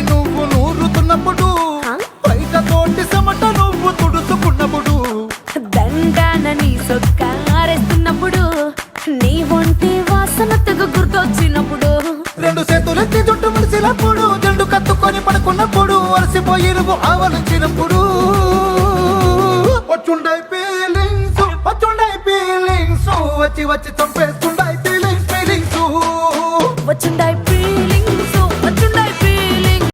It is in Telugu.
నువ్వు నూరుతున్నప్పుడు బయట తోటి సమట నువ్వు తుడుచుకున్నప్పుడు దండాన నీ సొక్కారేస్తున్నప్పుడు నీ ఒంటి వాసనతకు గుర్తొచ్చినప్పుడు రెండు చేతులెత్తి చుట్టూ మలిసినప్పుడు జండు కత్తుకొని పడుకున్నప్పుడు అలసిపోయి నువ్వు ఆవలించినప్పుడు వచ్చుండై ఫీలింగ్స్ వచ్చి వచ్చి చంపేస్తుండై